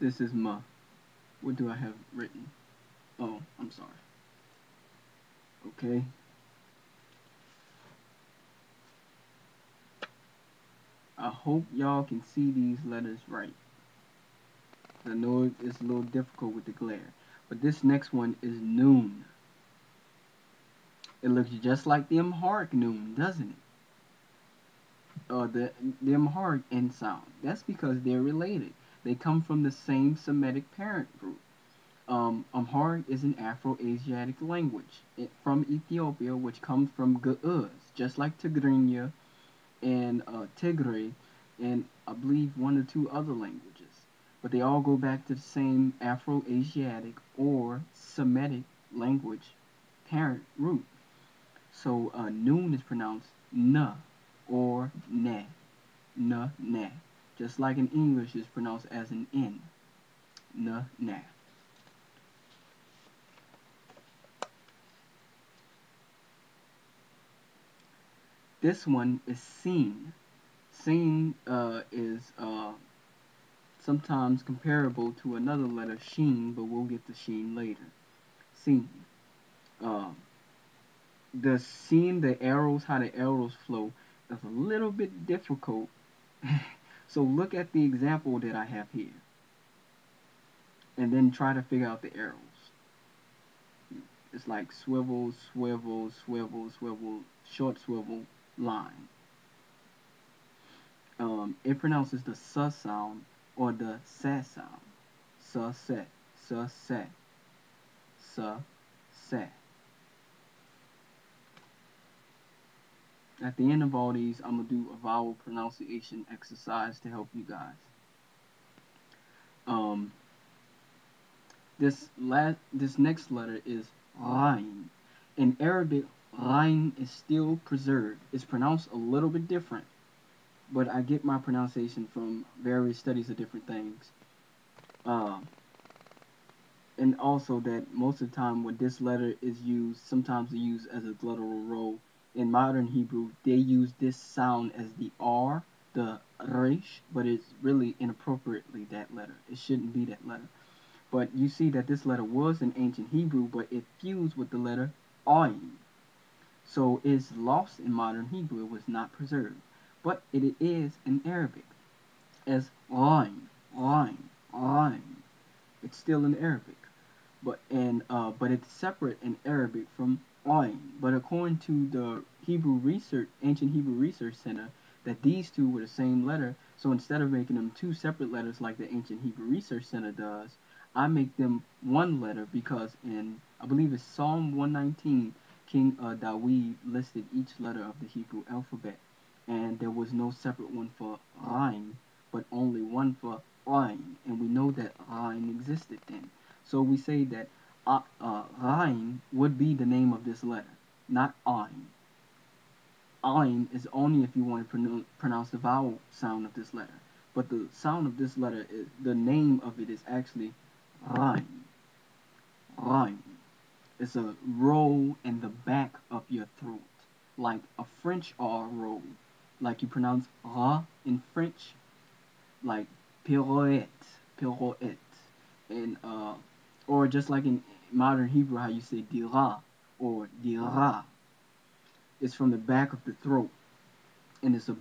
This is ma. What do I have written? Oh, I'm sorry. Okay. I hope y'all can see these letters right. I know it's a little difficult with the glare. But this next one is noon. It looks just like the Amharic noon, doesn't it? The Amharic end sound. That's because they're related. They come from the same Semitic parent group. Amharic is an Afro-Asiatic language from Ethiopia, which comes from Ge'ez, just like Tigrinya and Tigray, and I believe one or two other languages. But they all go back to the same Afro-Asiatic or Semitic language parent root. So noon is pronounced na or ne, na, ne. Just like in English is pronounced as an N, na, ne. This one is seen. Seen is sometimes comparable to another letter, sheen, but we'll get to sheen later. Seen. Uh, the seeing the arrows, how the arrows flow, is a little bit difficult. So look at the example that I have here, and then try to figure out the arrows. It's like swivel, swivel, swivel, swivel, short swivel, line. It pronounces the s sound or the sa sound. Sa, se, sa, se, sa, se. At the end of all these, I'm going to do a vowel pronunciation exercise to help you guys. This next letter is Rain. In Arabic, Rain is still preserved. It's pronounced a little bit different, but I get my pronunciation from various studies of different things. And also that most of the time when this letter is used, sometimes it's used as a guttural roll. In modern Hebrew, they use this sound as the R, the resh, but it's really inappropriately that letter. It shouldn't be that letter. But you see that this letter was in ancient Hebrew, but it fused with the letter ayin. So it's lost in modern Hebrew. It was not preserved. But it is in Arabic as ayin, ayin, ayin. It's still in Arabic. But it's separate in Arabic from ayin. But according to the ancient Hebrew Research Center, that these two were the same letter. So instead of making them two separate letters like the ancient Hebrew Research Center does, I make them one letter because in, I believe it's Psalm 119, King Dawid listed each letter of the Hebrew alphabet, and there was no separate one for Ain, but only one for Ain, and we know that Ain existed then. So we say that Ain would be the name of this letter, not Ain. Ain is only if you want to pronounce the vowel sound of this letter. But the sound of this letter, the name of it is actually Rain. Rain. It's a roll in the back of your throat, like a French R roll, like you pronounce ra in French, like pirouette, pirouette, and or just like in modern Hebrew, how you say dira or dira. It's from the back of the throat, and it's a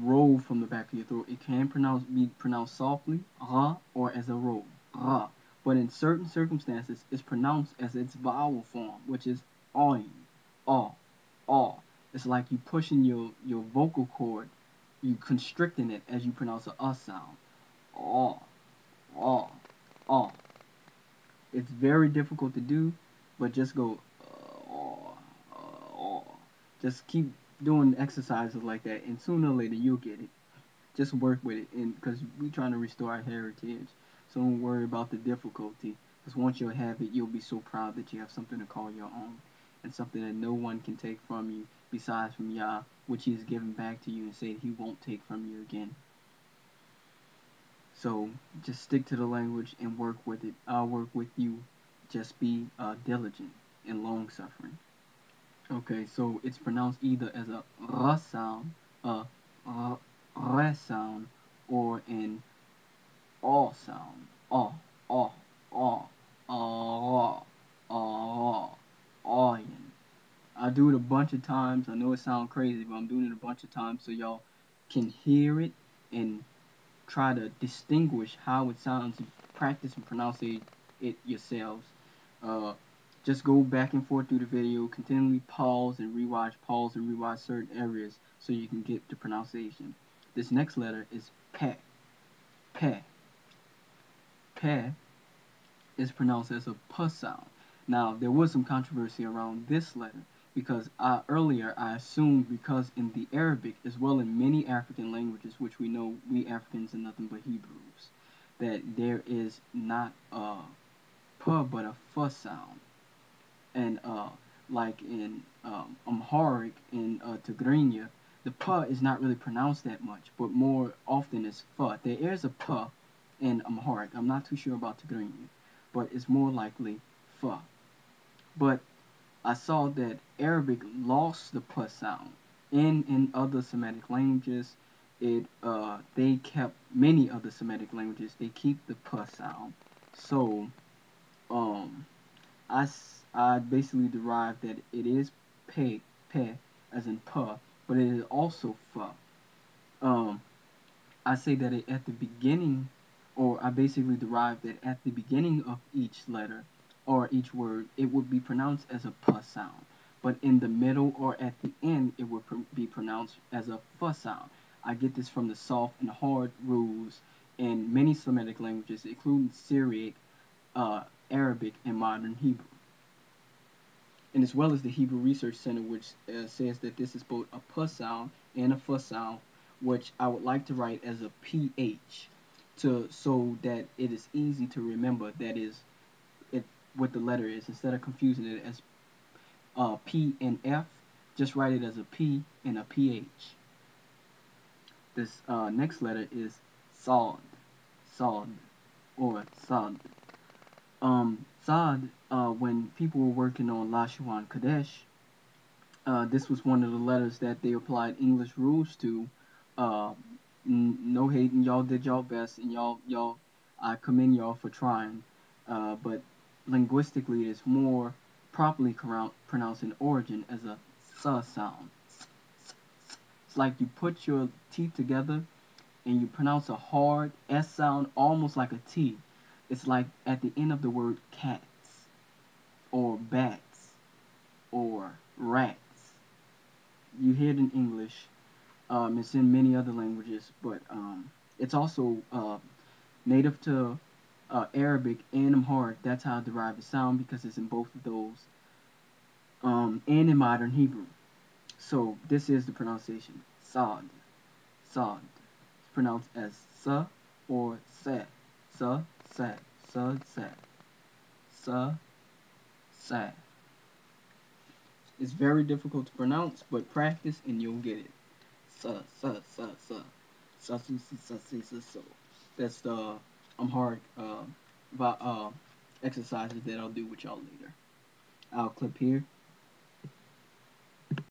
roll from the back of your throat. It can be pronounced softly, ra, or as a roll, ra. But in certain circumstances, it's pronounced as its vowel form, which is ain, ah, ah. It's like you pushing your vocal cord, you constricting it as you pronounce a sound. Ah, ah, ah. It's very difficult to do, but just go, just keep doing exercises like that, and sooner or later you'll get it. Just work with it, and because we're trying to restore our heritage, so don't worry about the difficulty. Because once you have it, you'll be so proud that you have something to call your own, and something that no one can take from you besides from Yah, which He has given back to you and said He won't take from you again. So just stick to the language and work with it. I'll work with you. Just be diligent and long suffering. Okay, so it's pronounced either as a r sound, a r sound, or an all sound. oh, oh, oh, oh, oh, oh. I do it a bunch of times. I know it sounds crazy, but I'm doing it a bunch of times so y'all can hear it and try to distinguish how it sounds and practice and pronounce it yourselves. Uh, just go back and forth through the video, continually pause and rewatch certain areas so you can get the pronunciation. This next letter is pe. Pe. Pe is pronounced as a p sound. Now, there was some controversy around this letter because earlier I assumed because in the Arabic as well in many African languages, which we know we Africans are nothing but Hebrews, that there is not a p but a f sound. And like in Amharic and Tigrinya, the p is not really pronounced that much, but more often it's f. There is a p in Amharic. I'm not too sure about Tigrinya, but it's more likely f. But I saw that Arabic lost the p sound. In other Semitic languages, they kept many other Semitic languages. They keep the p sound. So um I basically derived that it is pe as in p, but it is also f. Um, I say that at the beginning, or I basically derived that at the beginning of each letter or each word, it would be pronounced as a p sound, but in the middle or at the end, it would be pronounced as a f sound. I get this from the soft and hard rules in many Semitic languages, including Syriac, Arabic, and modern Hebrew, and as well as the Hebrew Research Center, which says that this is both a p sound and a f sound, which I would like to write as a ph, so that it is easy to remember. That is, it what the letter is, instead of confusing it as p and f. Just write it as a p and a ph. This next letter is sad, sad, or sad. Sad. When people were working on Lashuan Kadesh, this was one of the letters that they applied English rules to. Uh, no hating, y'all did y'all best, and I commend y'all for trying. But linguistically, it's more properly pronounced in origin as a s sound. It's like you put your teeth together and you pronounce a hard s sound almost like a t. It's like at the end of the word cats or bats or rats. You hear it in English. It's in many other languages, but it's also native to Arabic and Amharic. That's how I derive the sound because it's in both of those, and in modern Hebrew. So this is the pronunciation: sad, sad. It's pronounced as sa or sa, sa, sa, sa, sa, sa, sa. It's very difficult to pronounce, but practice and you'll get it. Sa, sa, sa, sa. Sa, sa, sa, sa, sa, sa. That's the Amharic exercises that I'll do with y'all later. I'll clip here.